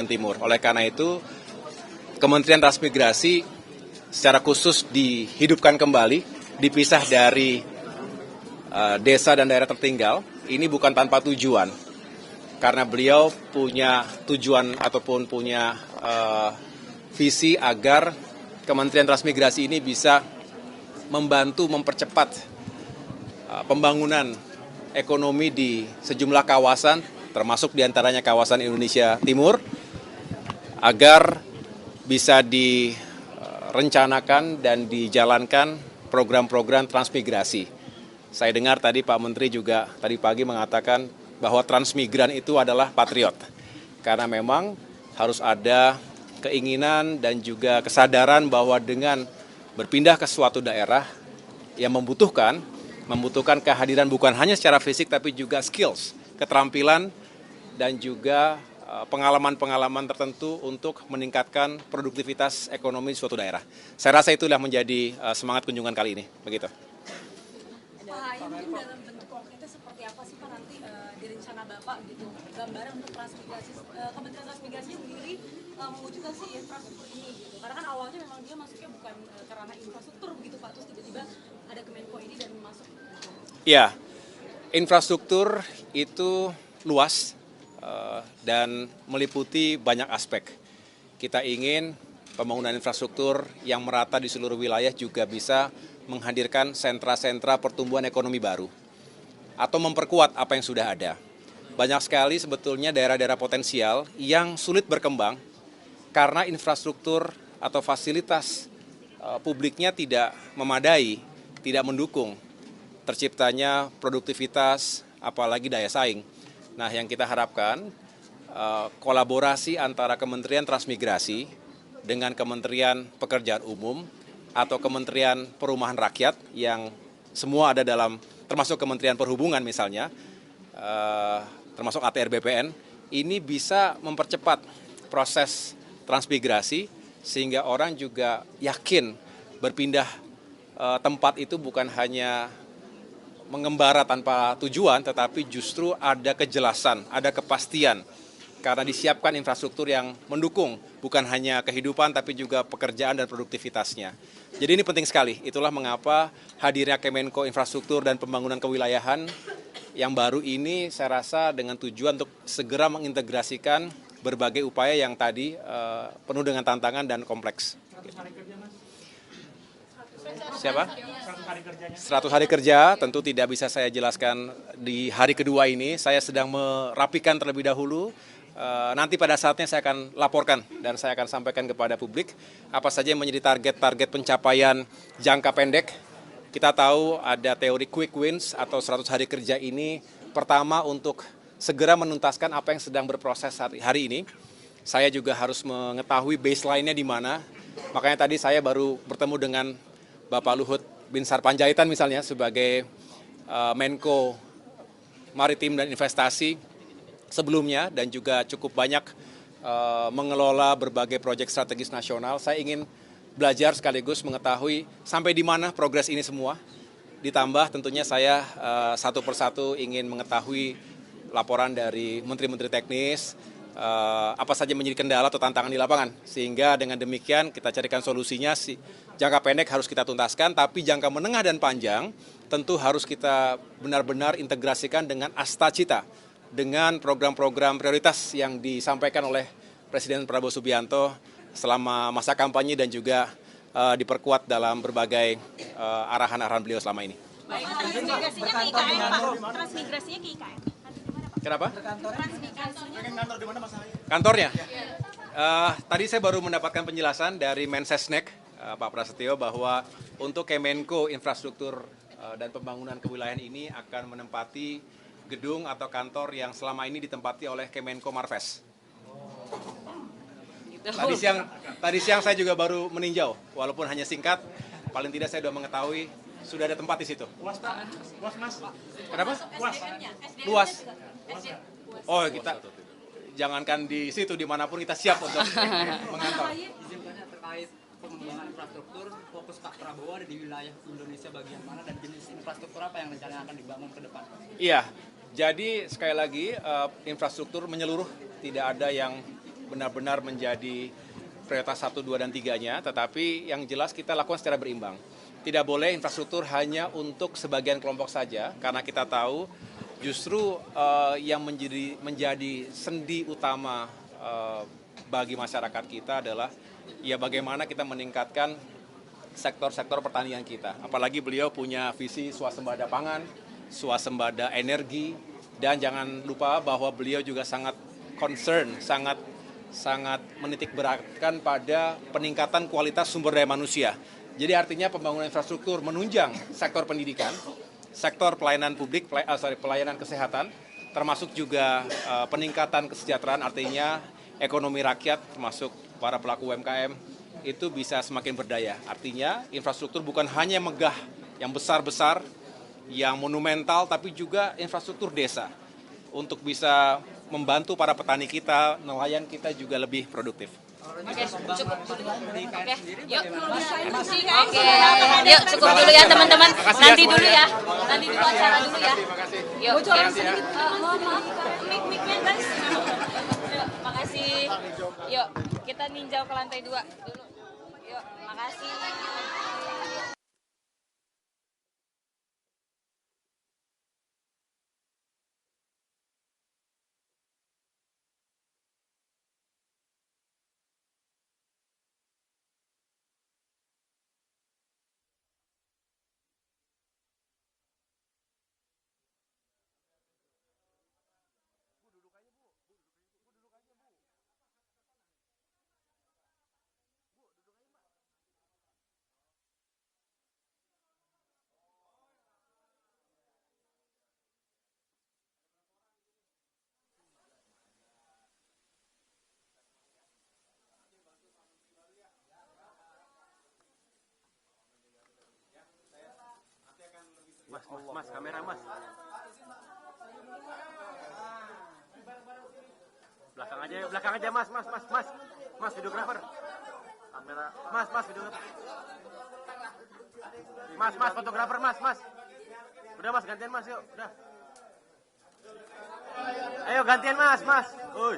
Timur. Oleh karena itu, Kementerian Transmigrasi secara khusus dihidupkan kembali, dipisah dari desa dan daerah tertinggal. Ini bukan tanpa tujuan, karena beliau punya tujuan ataupun punya visi agar Kementerian Transmigrasi ini bisa membantu mempercepat pembangunan ekonomi di sejumlah kawasan, termasuk diantaranya kawasan Indonesia Timur, agar bisa direncanakan dan dijalankan program-program transmigrasi. Saya dengar tadi Pak Menteri juga tadi pagi mengatakan bahwa transmigran itu adalah patriot, karena memang harus ada keinginan dan juga kesadaran bahwa dengan berpindah ke suatu daerah yang membutuhkan kehadiran bukan hanya secara fisik tapi juga skills, keterampilan dan juga pengalaman-pengalaman tertentu untuk meningkatkan produktivitas ekonomi di suatu daerah. Saya rasa itulah menjadi semangat kunjungan kali ini, begitu. Pak Haye, mungkin dalam bentuk konkretnya seperti apa sih Pak nanti di rencana Bapak gitu, gambaran untuk transmigrasi, Kementerian Transmigrasi sendiri mewujudkan si infrastruktur ini gitu. Karena kan awalnya memang dia masuknya bukan ke ranah infrastruktur begitu Pak, terus tiba-tiba ada Kemenko ini dan masuk. Ya, infrastruktur itu luas dan meliputi banyak aspek. Kita ingin pembangunan infrastruktur yang merata di seluruh wilayah juga bisa menghadirkan sentra-sentra pertumbuhan ekonomi baru atau memperkuat apa yang sudah ada. Banyak sekali sebetulnya daerah-daerah potensial yang sulit berkembang karena infrastruktur atau fasilitas publiknya tidak memadai, tidak mendukung terciptanya produktivitas, apalagi daya saing. Nah, yang kita harapkan kolaborasi antara Kementerian Transmigrasi dengan Kementerian Pekerjaan Umum atau Kementerian Perumahan Rakyat yang semua ada dalam, termasuk Kementerian Perhubungan misalnya, termasuk ATR BPN, ini bisa mempercepat proses transmigrasi sehingga orang juga yakin berpindah tempat itu bukan hanya mengembara tanpa tujuan, tetapi justru ada kejelasan, ada kepastian karena disiapkan infrastruktur yang mendukung bukan hanya kehidupan tapi juga pekerjaan dan produktivitasnya. Jadi ini penting sekali, itulah mengapa hadirnya Kemenko Infrastruktur dan Pembangunan Kewilayahan yang baru ini saya rasa dengan tujuan untuk segera mengintegrasikan berbagai upaya yang tadi penuh dengan tantangan dan kompleks. 100 hari kerja, Mas. Siapa? 100 hari kerjanya. 100 hari kerja tentu tidak bisa saya jelaskan di hari kedua ini. Saya sedang merapikan terlebih dahulu. Nanti pada saatnya saya akan laporkan dan saya akan sampaikan kepada publik apa saja yang menjadi target-target pencapaian jangka pendek. Kita tahu ada teori quick wins atau 100 hari kerja ini pertama untuk segera menuntaskan apa yang sedang berproses hari ini. Saya juga harus mengetahui baseline-nya di mana. Makanya tadi saya baru bertemu dengan Bapak Luhut Binsar Panjaitan misalnya sebagai Menko Maritim dan Investasi sebelumnya dan juga cukup banyak mengelola berbagai proyek strategis nasional. Saya ingin belajar sekaligus mengetahui sampai di mana progres ini semua. Ditambah tentunya saya satu persatu ingin mengetahui laporan dari menteri-menteri teknis, apa saja menjadi kendala atau tantangan di lapangan. Sehingga dengan demikian kita carikan solusinya, jangka pendek harus kita tuntaskan, tapi jangka menengah dan panjang tentu harus kita benar-benar integrasikan dengan Astacita, dengan program-program prioritas yang disampaikan oleh Presiden Prabowo Subianto selama masa kampanye dan juga diperkuat dalam berbagai arahan-arahan beliau selama ini. Baik, transmigrasinya ke IKN Pak. Transmigrasinya ke IKN. Kenapa? Kantor di mana, Mas Haye? Kantornya? Tadi saya baru mendapatkan penjelasan dari Mensesnek, Pak Prasetyo, bahwa untuk Kemenko Infrastruktur dan Pembangunan Kewilayahan ini akan menempati gedung atau kantor yang selama ini ditempati oleh Kemenko Marves. Tadi siang saya juga baru meninjau, walaupun hanya singkat, paling tidak saya sudah mengetahui sudah ada tempat di situ. Luas, Pak. Luas, Mas. Kenapa? Luas. Luas. Oh, kita jangankan di situ, dimanapun kita siap untuk mengantor. Izinkannya terkait pengembangan infrastruktur, fokus Pak Prabowo ada di wilayah Indonesia bagian mana dan jenis infrastruktur apa yang rencananya akan dibangun ke depan? Iya, jadi sekali lagi infrastruktur menyeluruh, tidak ada yang benar-benar menjadi prioritas 1, 2, dan 3-nya, tetapi yang jelas kita lakukan secara berimbang. Tidak boleh infrastruktur hanya untuk sebagian kelompok saja, karena kita tahu justru yang menjadi sendi utama bagi masyarakat kita adalah ya bagaimana kita meningkatkan sektor-sektor pertanian kita. Apalagi beliau punya visi swasembada pangan, swasembada energi, dan jangan lupa bahwa beliau juga sangat concern, sangat menitik beratkan pada peningkatan kualitas sumber daya manusia. Jadi artinya pembangunan infrastruktur menunjang sektor pendidikan, sektor pelayanan publik, pelayanan kesehatan, termasuk juga peningkatan kesejahteraan, artinya ekonomi rakyat termasuk para pelaku UMKM itu bisa semakin berdaya. Artinya infrastruktur bukan hanya megah yang besar-besar, yang monumental, tapi juga infrastruktur desa untuk bisa membantu para petani kita, nelayan kita juga lebih produktif. Oke, cukup dulu. Oke, yuk. Oke, yuk cukup dulu ya teman-teman. Nanti dulu ya. Nanti dulu acara dulu ya. Yuk. Mohon maaf, mic-nya guys. Yuk, makasih. Yuk, kita ninjau ke lantai 2 dulu. Yuk, makasih. Mas, kamera mas. Belakang aja mas, videografer. Kamera, mas, videografer. Mas, fotografer mas. Udah mas, gantian mas, yuk, udah. Ayo gantian mas. Uy.